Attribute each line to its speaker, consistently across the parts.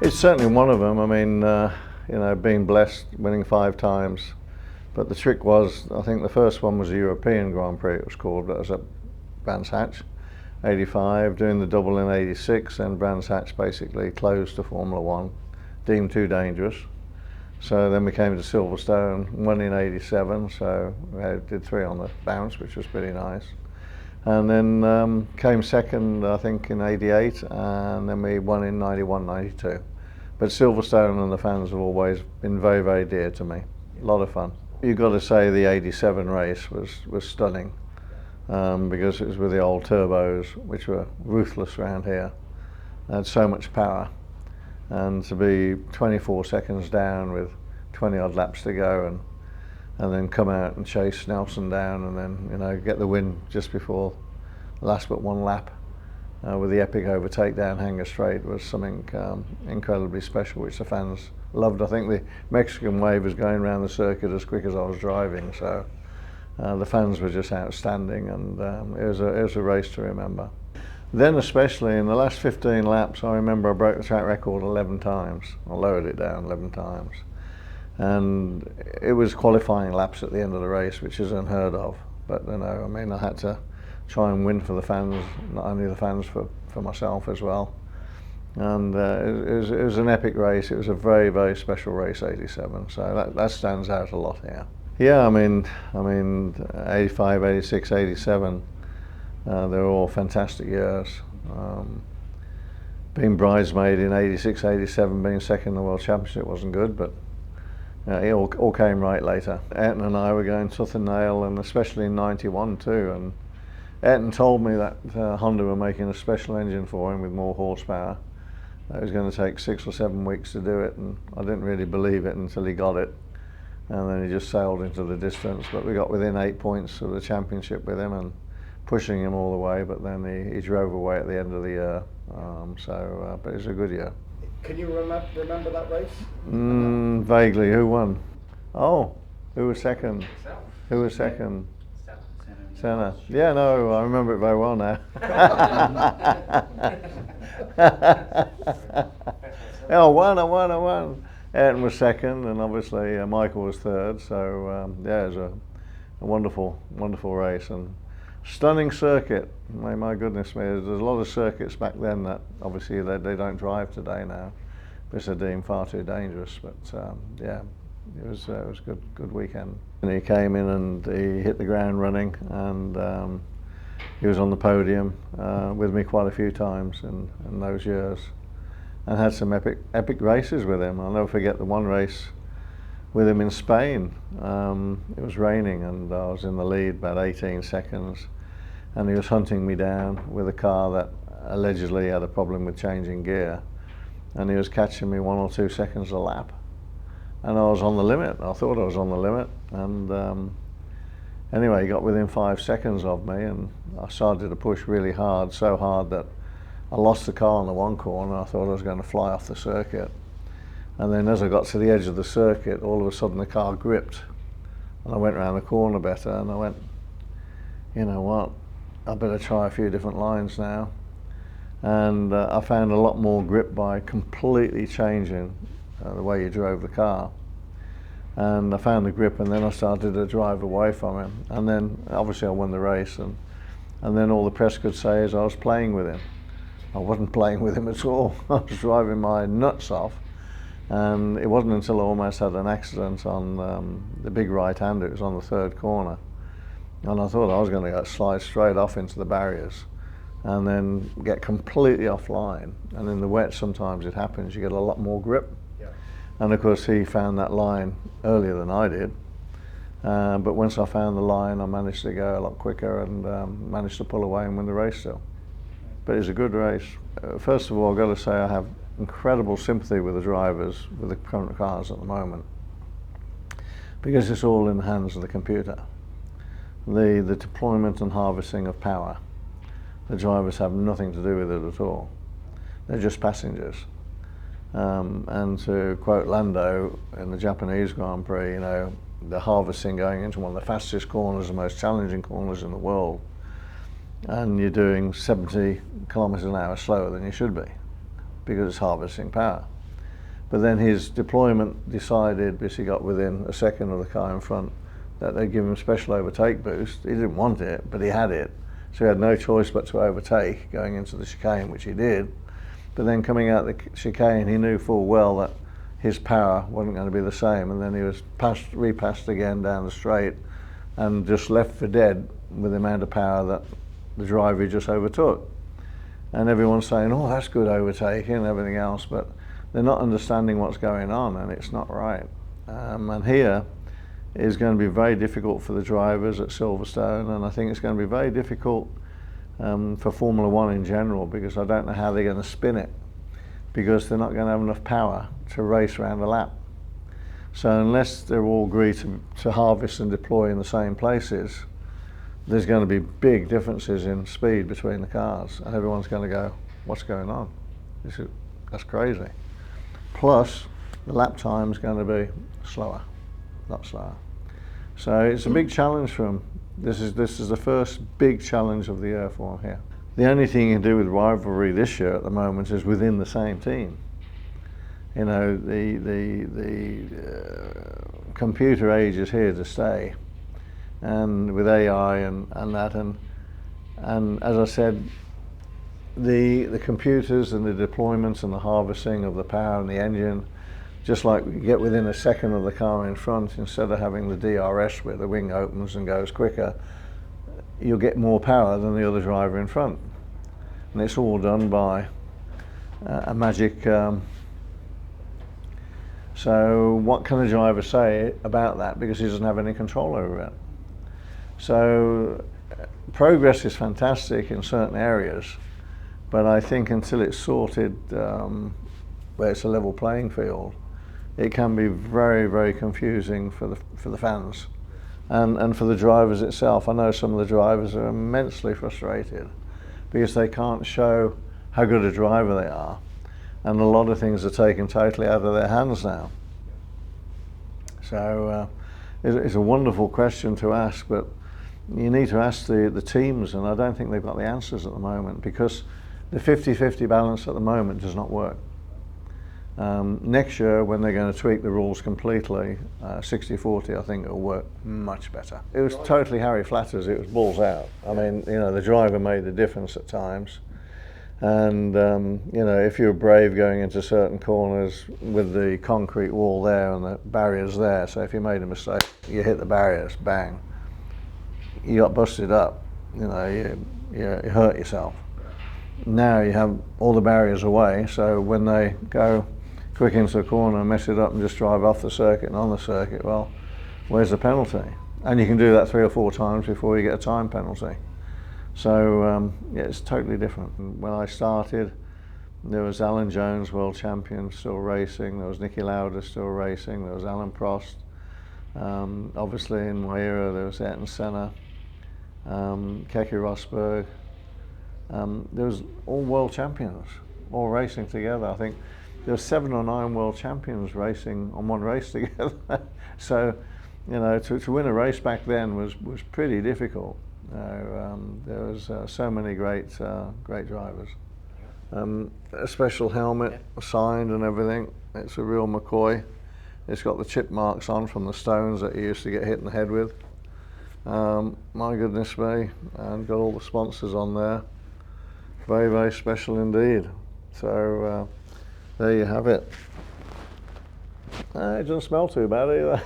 Speaker 1: It's certainly one of them. I mean, you know, being blessed, winning 5 times. But the trick was, I think the first one was the European Grand Prix, it was called. That was at Brands Hatch, 85, doing the double in 86, and Brands Hatch basically closed to Formula One, deemed too dangerous. So then we came to Silverstone, won in 87, so we did 3 on the bounce, which was pretty nice. And then came second, I think, in 88, and then we won in 91, 92. But Silverstone and the fans have always been very, very dear to me. A lot of fun. You've got to say the 87 race was stunning, because it was with the old turbos, which were ruthless around here. They had so much power. And to be 24 seconds down with 20 odd laps to go, and then come out and chase Nelson down, and then, you know, get the win just before last but one lap with the epic overtake down Hanger Straight was something incredibly special, which the fans loved. I think the Mexican wave was going around the circuit as quick as I was driving, so the fans were just outstanding, and it was a race to remember. Then especially in the last 15 laps, I remember I broke the track record 11 times. I lowered it down 11 times. And it was qualifying laps at the end of the race, which is unheard of. But, you know, I mean, I had to try and win for the fans, not only the fans, for myself as well. And it was an epic race. It was a very, very special race, 87. So that stands out a lot here. Yeah, I mean, 85, 86, 87. They were all fantastic years. Being bridesmaid in 86, 87, being second in the World Championship wasn't good, but it all came right later. Ayrton and I were going tooth and nail, and especially in 91 too. And Ayrton told me that Honda were making a special engine for him with more horsepower. It was going to take 6 or 7 weeks to do it, and I didn't really believe it until he got it. And then he just sailed into the distance, but we got within 8 points of the championship with him, and pushing him all the way, but then he drove away at the end of the year. But it was a good year.
Speaker 2: Can you remember that race?
Speaker 1: Vaguely. Who won? Oh, who was second? Who was second? Senna. Yeah, no, I remember it very well now. I won. Ayrton was second, and obviously Michael was third. So yeah, it was a wonderful race, and stunning circuit. My goodness me, there's a lot of circuits back then that obviously they don't drive today now, because they're deemed far too dangerous. But yeah, it was a good weekend. And he came in and he hit the ground running, and he was on the podium with me quite a few times in those years, and had some epic races with him. I'll never forget the one race with him in Spain. It was raining, and I was in the lead about 18 seconds, and he was hunting me down with a car that allegedly had a problem with changing gear, and he was catching me 1 or 2 seconds a lap, and I was on the limit. I thought I was on the limit, and anyway, he got within 5 seconds of me, and I started to push really hard, so hard that I lost the car in the one corner. I thought I was going to fly off the circuit. And then as I got to the edge of the circuit, all of a sudden the car gripped, and I went around the corner better, and I went, you know what, I better try a few different lines now. And I found a lot more grip by completely changing the way you drove the car. And I found the grip, and then I started to drive away from him. And then obviously I won the race, and then all the press could say is I was playing with him. I wasn't playing with him at all. I was driving my nuts off. And it wasn't until I almost had an accident on the big right-hander. It was on the 3rd corner, and I thought I was going to slide straight off into the barriers and then get completely offline. And in the wet, sometimes it happens, you get a lot more grip. Yeah. And of course he found that line earlier than I did, but once I found the line, I managed to go a lot quicker, and managed to pull away and win the race still. But it was a good race. First of all, I've got to say I have incredible sympathy with the drivers with the current cars at the moment, because it's all in the hands of the computer. The deployment and harvesting of power, the drivers have nothing to do with it at all. They're just passengers. And to quote Lando in the Japanese Grand Prix, you know, the harvesting going into one of the fastest corners, the most challenging corners in the world, and you're doing 70 kilometers an hour slower than you should be, because it's harvesting power. But then his deployment decided, because he got within a second of the car in front, that they'd give him special overtake boost. He didn't want it, but he had it. So he had no choice but to overtake going into the chicane, which he did. But then coming out the chicane, he knew full well that his power wasn't going to be the same. And then he was repassed again down the straight and just left for dead with the amount of power that the driver he just overtook. And everyone's saying, oh, that's good overtaking and everything else, but they're not understanding what's going on, and it's not right. And here is going to be very difficult for the drivers at Silverstone, and I think it's going to be very difficult for Formula One in general, because I don't know how they're going to spin it, because they're not going to have enough power to race around a lap. So unless they're all agreed to harvest and deploy in the same places, there's going to be big differences in speed between the cars, and everyone's going to go, what's going on? That's crazy. Plus, the lap time's going to be slower, not slower. So it's a big challenge for them. This is the first big challenge of the year for them here. The only thing you can do with rivalry this year at the moment is within the same team. You know, the computer age is here to stay, and with AI and that, and as I said, the computers and the deployments and the harvesting of the power and the engine, just like we get within a second of the car in front, instead of having the DRS where the wing opens and goes quicker, you'll get more power than the other driver in front. And it's all done by a magic. So what can the driver say about that, because he doesn't have any control over it? So progress is fantastic in certain areas, but I think until it's sorted where it's a level playing field, it can be very, very confusing for the fans and for the drivers itself. I know some of the drivers are immensely frustrated because they can't show how good a driver they are, and a lot of things are taken totally out of their hands now. So it's a wonderful question to ask, but you need to ask the teams, and I don't think they've got the answers at the moment, because the 50-50 balance at the moment does not work. Next year, when they're going to tweak the rules completely, 60-40, I think it'll work much better. It was totally Harry Flatters, it was balls out. I mean, you know, the driver made the difference at times. And, you know, if you're brave going into certain corners with the concrete wall there and the barriers there, so if you made a mistake, you hit the barriers, bang, you got busted up, you know, you hurt yourself. Now you have all the barriers away, so when they go quick into the corner and mess it up and just drive off the circuit and on the circuit, well, where's the penalty? And you can do that 3 or 4 times before you get a time penalty. So yeah, it's totally different. When I started, there was Alan Jones, world champion, still racing. There was Niki Lauda still racing. There was Alan Prost. Obviously in my era there was Ayrton Senna, Keke Rosberg. There was all world champions, all racing together. I think there were 7 or 9 world champions racing on one race together. So, you know, to win a race back then was pretty difficult. There was so many great drivers. A special helmet, signed and everything. It's a real McCoy. It's got the chip marks on from the stones that he used to get hit in the head with. My goodness me, and got all the sponsors on there. Very, very special indeed. So there you have it. It doesn't smell too bad either.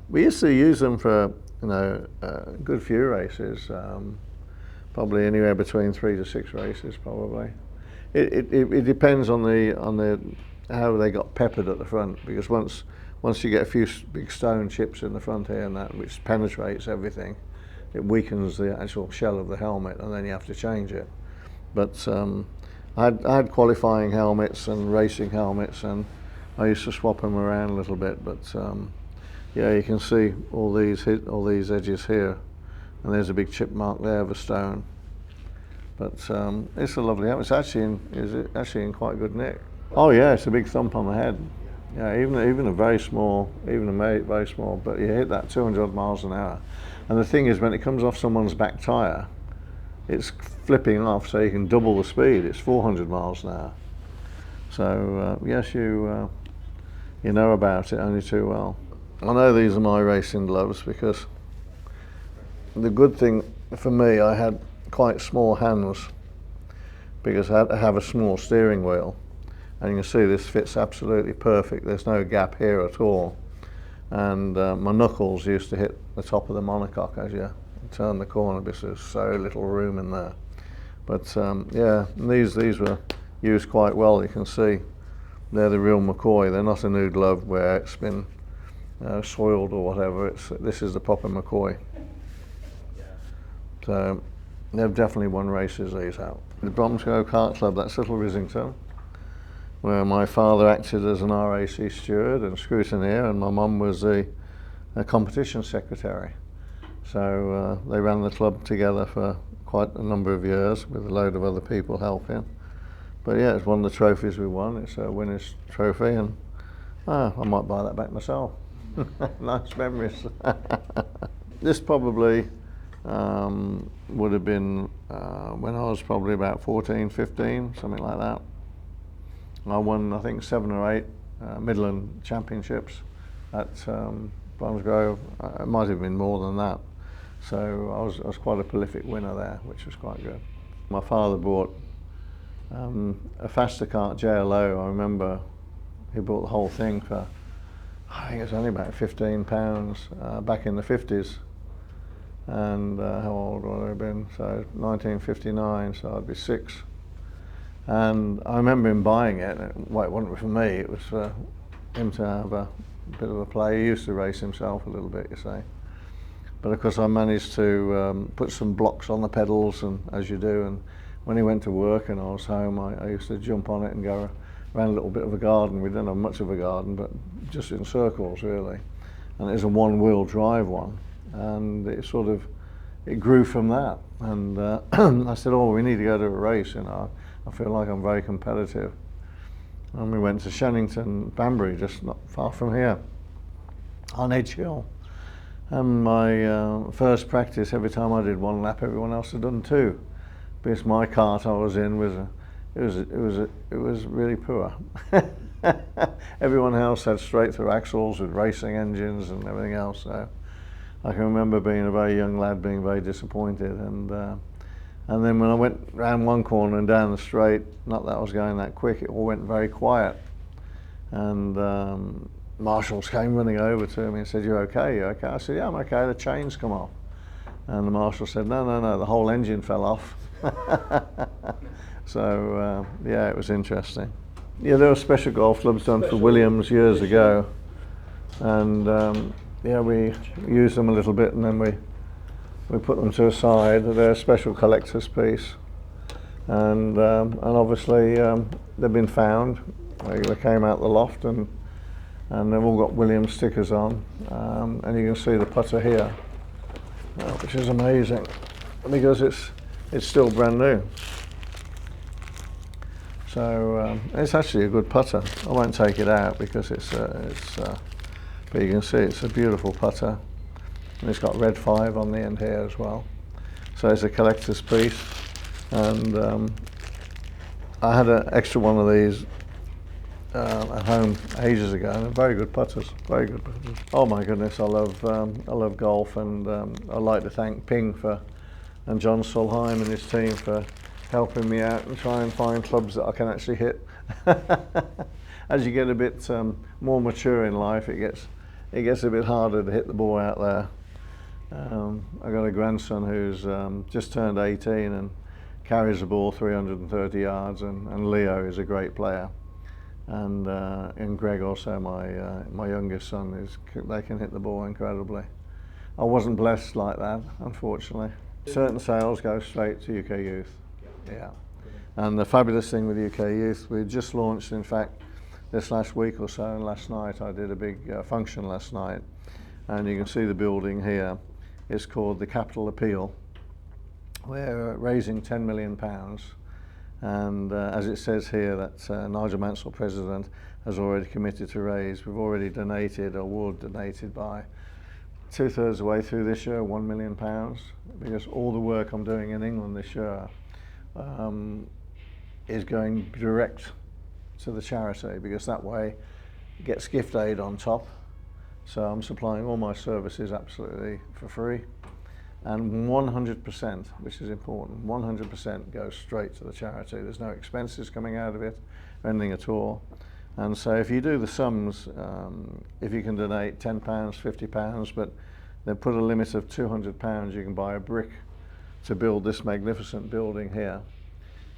Speaker 1: We used to use them for, you know, a good few races, probably anywhere between 3 to 6 races, probably. It depends on the how they got peppered at the front, because once you get a few big stone chips in the front here and that, which penetrates everything, it weakens the actual shell of the helmet, and then you have to change it. But I had qualifying helmets and racing helmets, and I used to swap them around a little bit. But yeah, you can see all these edges here, and there's a big chip mark there of a stone. But it's a lovely helmet. It's actually in quite good nick. Oh yeah, it's a big thump on the head. Yeah, even a very small, very small, but you hit that 200 miles an hour. And the thing is, when it comes off someone's back tyre, it's flipping off, so you can double the speed. It's 400 miles an hour. So yes, you know about it only too well. I know these are my racing gloves because the good thing for me, I had quite small hands because I had to have a small steering wheel. And you can see this fits absolutely perfect. There's no gap here at all. And my knuckles used to hit the top of the monocoque as you turn the corner because there's so little room in there. But yeah, these were used quite well. You can see they're the real McCoy. They're not a new glove where it's been soiled or whatever. This is the proper McCoy. So they've definitely won races, these out. The Bromsgrove Kart Club, that's Little Risington, where my father acted as an RAC steward and scrutineer, and my mum was the competition secretary. So they ran the club together for quite a number of years with a load of other people helping. But yeah, it's one of the trophies we won. It's a winner's trophy, and I might buy that back myself. Nice memories. This probably would have been when I was probably about 14, 15, something like that. I won, I think, 7 or 8 Midland championships at Bromsgrove. It might have been more than that. So I was quite a prolific winner there, which was quite good. My father bought a faster kart JLO. I remember he bought the whole thing for, I think it was only about £15 back in the 50s. And how old would I have been? So 1959, so I'd be 6. And I remember him buying it. Well, it wasn't for me, it was for him to have a bit of a play. He used to race himself a little bit, you say. But of course I managed to put some blocks on the pedals, and as you do, and when he went to work and I was home, I used to jump on it and go around a little bit of a garden. We didn't have much of a garden, but just in circles really. And it was a one-wheel drive one, and it grew from that. And I said, oh, we need to go to a race, you know. I feel like I'm very competitive. And we went to Shannington, Banbury, just not far from here, on Edge Hill. And my first practice, every time I did 1 lap, everyone else had done 2. Because my kart I was in it was really poor. Everyone else had straight through axles with racing engines and everything else. So I can remember being a very young lad being very disappointed. And then when I went round one corner and down the straight, not that I was going that quick, it all went very quiet. And marshals came running over to me and said, "You okay? You okay?" I said, "Yeah, I'm okay. The chains come off." And the marshal said, no, the whole engine fell off. So yeah, it was interesting. Yeah, there were special golf clubs done for Williams years ago, and yeah, we used them a little bit, and then we put them to a side. They're a special collector's piece, and obviously they've been found. They came out the loft, and they've all got Williams stickers on, and you can see the putter here, which is amazing because it's still brand new. So it's actually a good putter. I won't take it out because but you can see it's a beautiful putter, and it's got red 5 on the end here as well. So it's a collector's piece, and I had an extra one of these at home ages ago, and very good putters, very good putters. Oh my goodness, I love golf, and I'd like to thank Ping and John Solheim and his team for helping me out and try and find clubs that I can actually hit. As you get a bit more mature in life, it gets a bit harder to hit the ball out there. I've got a grandson who's just turned 18 and carries the ball 330 yards, and Leo is a great player. And Greg also, my youngest son, they can hit the ball incredibly. I wasn't blessed like that, unfortunately. Certain sales go straight to UK youth. Yeah. And the fabulous thing with UK youth, we just launched, in fact, this last week or so, and last night I did a big function last night, and you can see the building here. It's called the Capital Appeal. We're raising £10 million. And as it says here, that Nigel Mansell, President, has already committed to raise. We've already donated, or will have donated by 2/3 of the way through this year, £1 million, because all the work I'm doing in England this year is going direct to the charity, because that way it gets gift aid on top. So I'm supplying all my services absolutely for free, and 100%, which is important, 100% goes straight to the charity. There's no expenses coming out of it or anything at all. And so if you do the sums, if you can donate £10, £50, but they put a limit of £200, you can buy a brick to build this magnificent building here.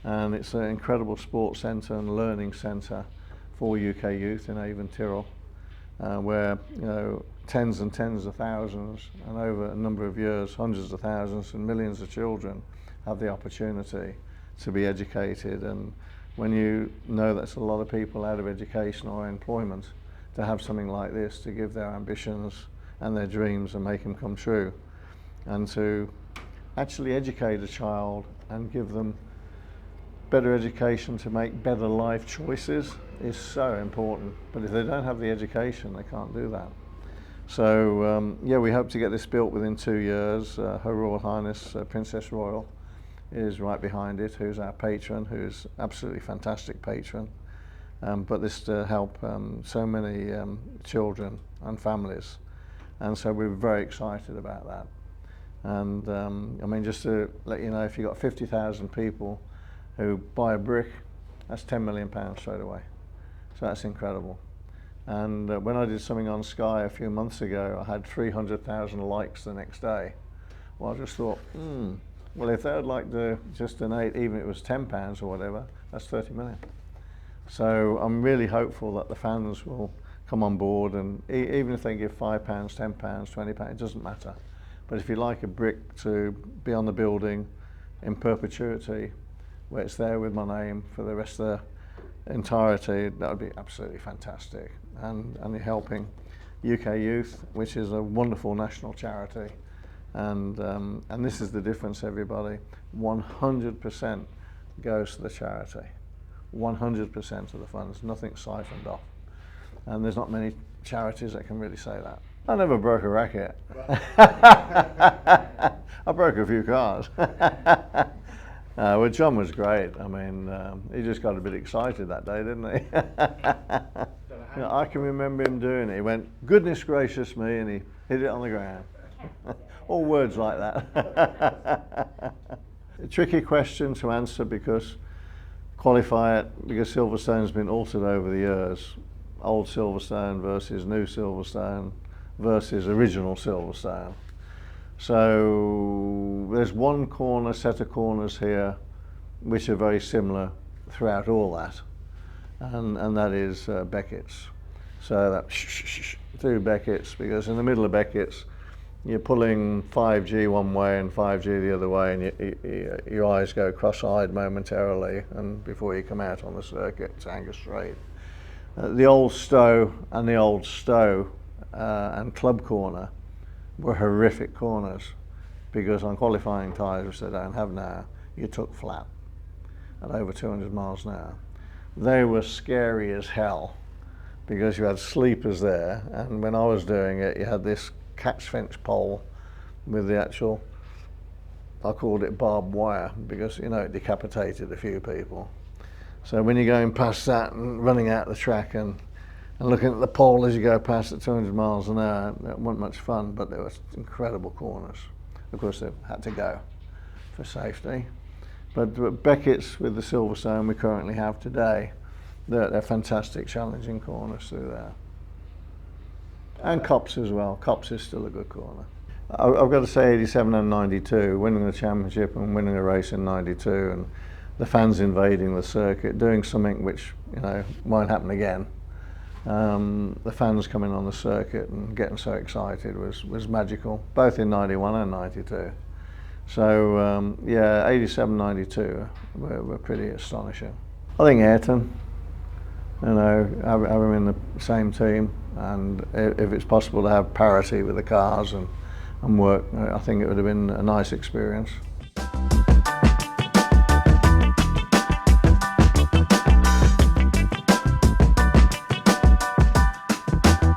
Speaker 1: And it's an incredible sports centre and learning centre for UK youth in Avon Tyrrell, where tens and tens of thousands, and over a number of years, hundreds of thousands and millions of children have the opportunity to be educated. And when you know that's a lot of people out of education or employment, to have something like this to give their ambitions and their dreams and make them come true, and to actually educate a child and give them better education to make better life choices is so important. But if they don't have the education, they can't do that. So yeah, we hope to get this built within 2 years. Her Royal Highness Princess Royal is right behind it, who's our patron, who's absolutely fantastic patron. But this to help so many children and families, and so we're very excited about that. And I mean, just to let you know, if you've got 50,000 people who buy a brick, that's £10 million straight away. So that's incredible. And when I did something on Sky a few months ago, I had 300,000 likes the next day. Well, I just thought, well, if they would like to just donate, even if it was £10 or whatever, that's 30 million. So I'm really hopeful that the fans will come on board, and even if they give £5, £10, £20, it doesn't matter. But if you like a brick to be on the building in perpetuity, where it's there with my name for the rest of the entirety, that would be absolutely fantastic. And you're helping UK youth, which is a wonderful national charity. And this is the difference, everybody. 100% goes to the charity. 100% of the funds, nothing siphoned off. And there's not many charities that can really say that. I never broke a racket. I broke a few cars. Well, John was great. I mean, he just got a bit excited that day, didn't he? I can remember him doing it. He went, "Goodness gracious me," and he hit it on the ground. All words like that. A tricky question to answer, because qualify it, because Silverstone's been altered over the years. Old Silverstone versus new Silverstone versus original Silverstone. So there's one set of corners here which are very similar throughout all that, and that is Beckett's. So that through Beckett's, because in the middle of Beckett's you're pulling 5G one way and 5G the other way, and your eyes go cross-eyed momentarily, and before you come out on the circuit to Angus Strait. The old Stowe and the old Stowe and Club Corner were horrific corners, because on qualifying tyres, which they don't have now, you took flat at over 200 miles an hour. They were scary as hell, because you had sleepers there, and when I was doing it, you had this catch fence pole with the actual, I called it barbed wire, because it decapitated a few people. So when you're going past that and running out the track and looking at the pole as you go past at 200 miles an hour, that wasn't much fun, but they were incredible corners. Of course, they had to go for safety. But Beckett's with the Silverstone we currently have today, they're fantastic, challenging corners through there. And Copse as well. Copse is still a good corner. I've got to say 87 and 92, winning the championship and winning a race in 92, and the fans invading the circuit, doing something which won't happen again. The fans coming on the circuit and getting so excited was magical, both in 91 and 92. So yeah, 87, 92 were pretty astonishing. I think Ayrton, have him in the same team, and if it's possible to have parity with the cars and work, I think it would have been a nice experience.